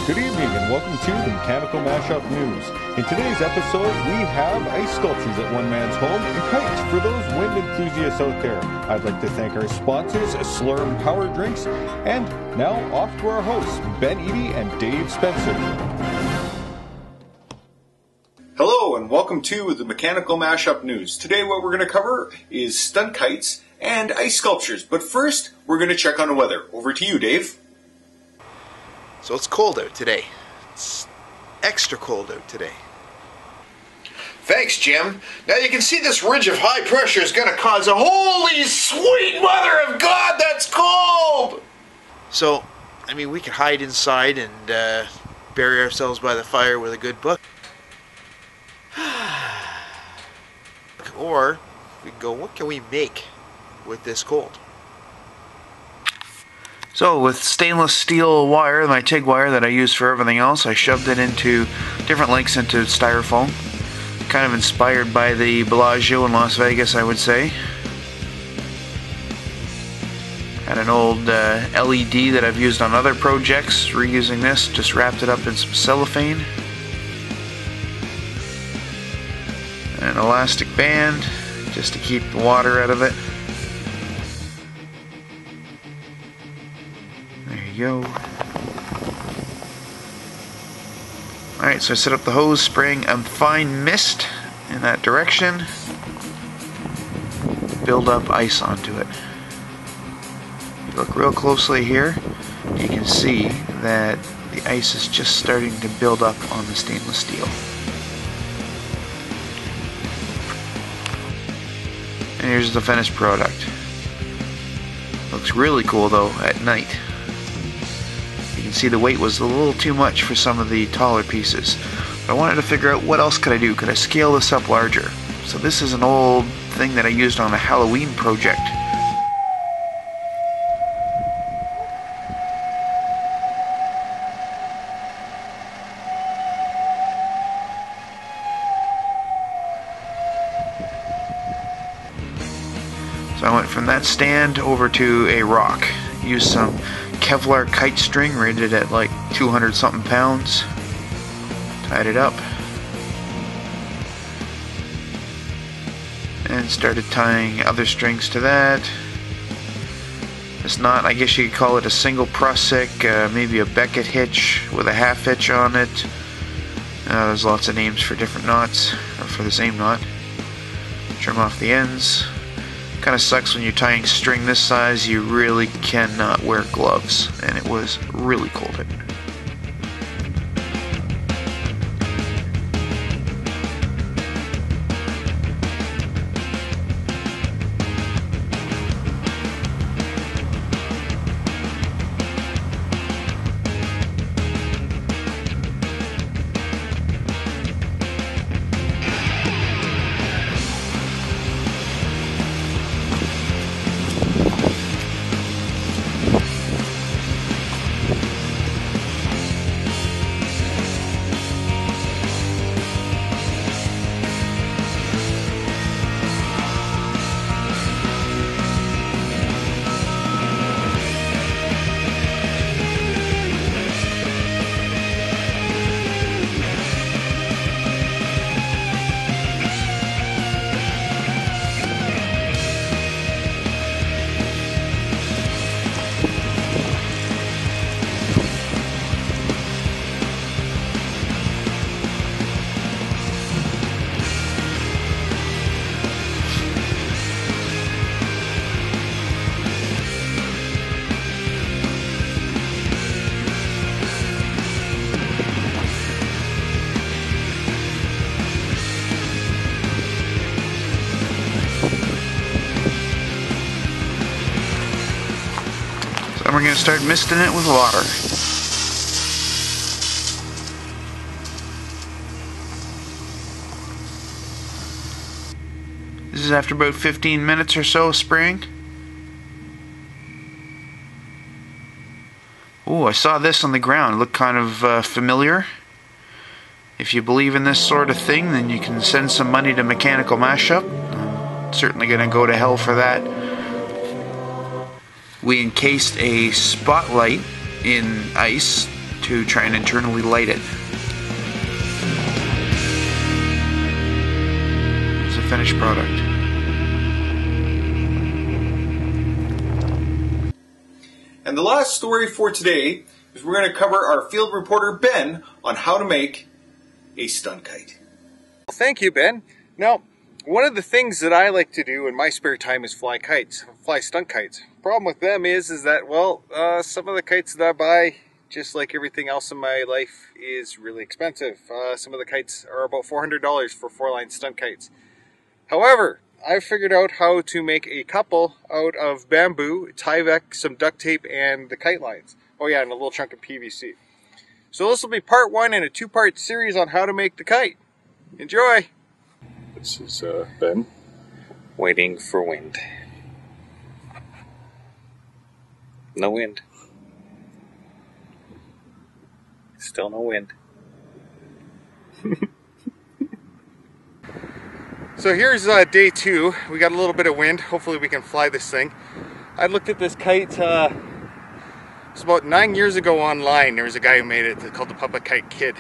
Good evening and welcome to the Mechanical Mashup News. In today's episode, we have ice sculptures at one man's home and kites for those wind enthusiasts out there. I'd like to thank our sponsors, Slurm Power Drinks, and now off to our hosts, Ben Eady and Dave Spencer. Hello and welcome to the Mechanical Mashup News. Today what we're going to cover is stunt kites and ice sculptures. But first, we're going to check on the weather. Over to you, Dave. So it's cold out today. It's extra cold out today. Thanks, Jim. Now you can see this ridge of high pressure is going to cause a holy sweet mother of God, that's cold! So, I mean, we could hide inside and bury ourselves by the fire with a good book. Or we could go, what can we make with this cold? So with stainless steel wire, my TIG wire that I use for everything else, I shoved it into different lengths into styrofoam. Kind of inspired by the Bellagio in Las Vegas, I would say. Had an old LED that I've used on other projects, reusing this, just wrapped it up in some cellophane. An elastic band, just to keep the water out of it. Go. Alright, so I set up the hose, spraying a fine mist in that direction. Build up ice onto it. If you look real closely here, you can see that the ice is just starting to build up on the stainless steel. And here's the finished product. Looks really cool though at night. You can see the weight was a little too much for some of the taller pieces. But I wanted to figure out what else could I do. Could I scale this up larger? So this is an old thing that I used on a Halloween project. So I went from that stand over to a rock. Used some Kevlar kite string rated at like 200 something pounds. Tied it up and started tying other strings to that. It's not, I guess you could call it a single Prusik, maybe a Beckett hitch with a half hitch on it. There's lots of names for different knots, or for the same knot. Trim off the ends. Kind of sucks when you're tying string this size, you really cannot wear gloves, and it was really cold out. And we're going to start misting it with water. This is after about 15 minutes or so of spraying. Oh, I saw this on the ground. It looked kind of familiar. If you believe in this sort of thing, then you can send some money to Mechanical Mashup. I'm certainly going to go to hell for that. We encased a spotlight in ice to try and internally light it. It's a finished product. And the last story for today is we're going to cover our field reporter Ben on how to make a stunt kite. Thank you, Ben. Now, one of the things that I like to do in my spare time is fly kites, fly stunt kites. Problem with them is that, well, some of the kites that I buy, just like everything else in my life, is really expensive. Some of the kites are about $400 for 4-line stunt kites. However, I figured out how to make a couple out of bamboo, Tyvek, some duct tape, and the kite lines. Oh yeah, and a little chunk of PVC. So this will be part 1 in a 2-part series on how to make the kite. Enjoy! This is Ben, waiting for wind. No wind. Still no wind. So here's day 2. We got a little bit of wind. Hopefully we can fly this thing. I looked at this kite, it's about 9 years ago online. There was a guy who made it called the Puppet Kite Kid.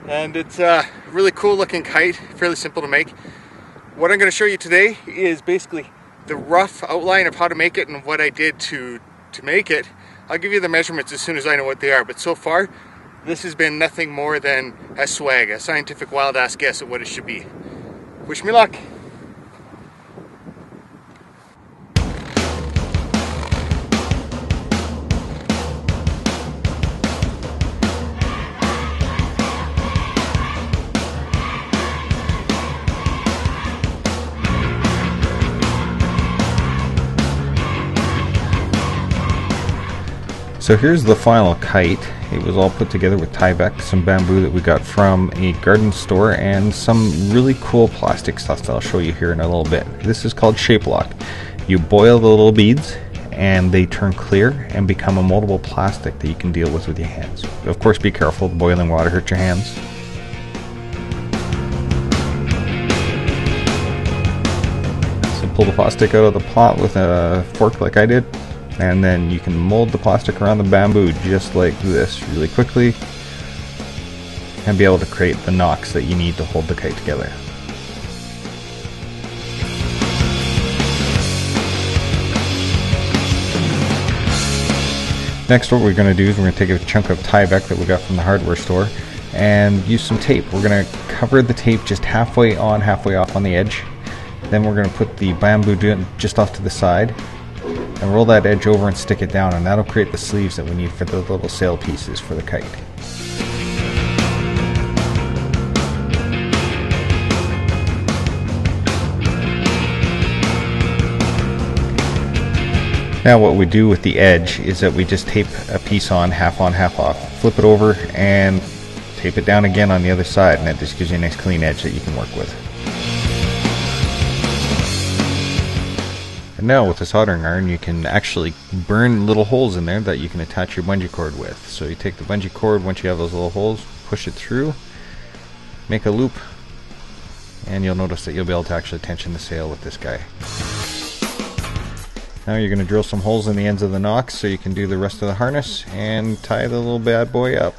And it's a really cool looking kite, fairly simple to make. What I'm going to show you today is basically the rough outline of how to make it and what I did to make it. I'll give you the measurements as soon as I know what they are, but so far this has been nothing more than a swag, a scientific wild ass guess at what it should be. Wish me luck! So here's the final kite. It was all put together with Tyvek, some bamboo that we got from a garden store, and some really cool plastic stuff that I'll show you here in a little bit. This is called shape lock. You boil the little beads and they turn clear and become a moldable plastic that you can deal with your hands. Of course, be careful, the boiling water hurts your hands. So pull the plastic out of the pot with a fork like I did. And then you can mold the plastic around the bamboo just like this really quickly and be able to create the nocks that you need to hold the kite together. Next, what we're going to do is we're going to take a chunk of Tyvek that we got from the hardware store and use some tape. We're going to cover the tape just halfway on, halfway off on the edge. Then we're going to put the bamboo just off to the side and roll that edge over and stick it down, and that'll create the sleeves that we need for the little sail pieces for the kite. Now what we do with the edge is that we just tape a piece on, half off, flip it over and tape it down again on the other side, and that just gives you a nice clean edge that you can work with. Now with the soldering iron you can actually burn little holes in there that you can attach your bungee cord with. So you take the bungee cord, once you have those little holes, push it through, make a loop, and you'll notice that you'll be able to actually tension the sail with this guy. Now you're going to drill some holes in the ends of the nocks so you can do the rest of the harness and tie the little bad boy up.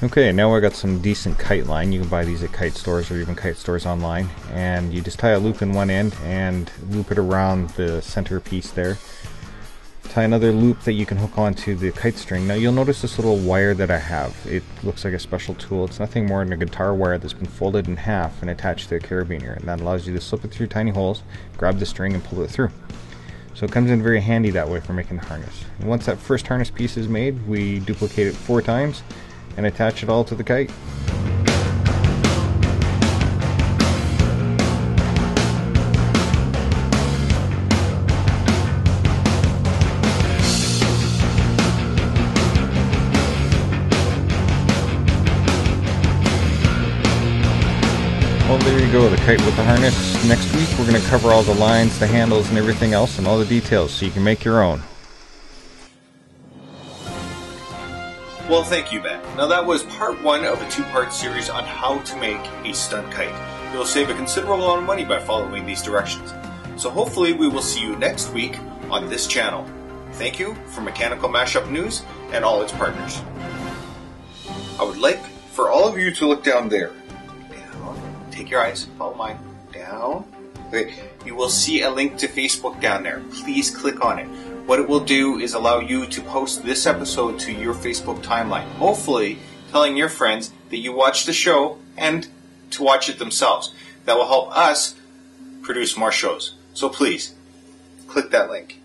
Okay, now I got some decent kite line. You can buy these at kite stores or even kite stores online, and you just tie a loop in one end and loop it around the center piece there. Tie another loop that you can hook onto the kite string. Now you'll notice this little wire that I have. It looks like a special tool. It's nothing more than a guitar wire that's been folded in half and attached to a carabiner, and that allows you to slip it through tiny holes, grab the string and pull it through. So it comes in very handy that way for making the harness. And once that first harness piece is made, we duplicate it 4 times and attach it all to the kite. Well, there you go, the kite with the harness. Next week we're going to cover all the lines, the handles, and everything else, and all the details so you can make your own. Well, thank you, Ben. Now that was part 1 of a 2-part series on how to make a stunt kite. You'll save a considerable amount of money by following these directions. So hopefully we will see you next week on this channel. Thank you from Mechanical Mashup News and all its partners. I would like for all of you to look down there. Down. Take your eyes, follow mine. Down. Okay. You will see a link to Facebook down there. Please click on it. What it will do is allow you to post this episode to your Facebook timeline. Hopefully telling your friends that you watched the show and to watch it themselves. That will help us produce more shows. So please, click that link.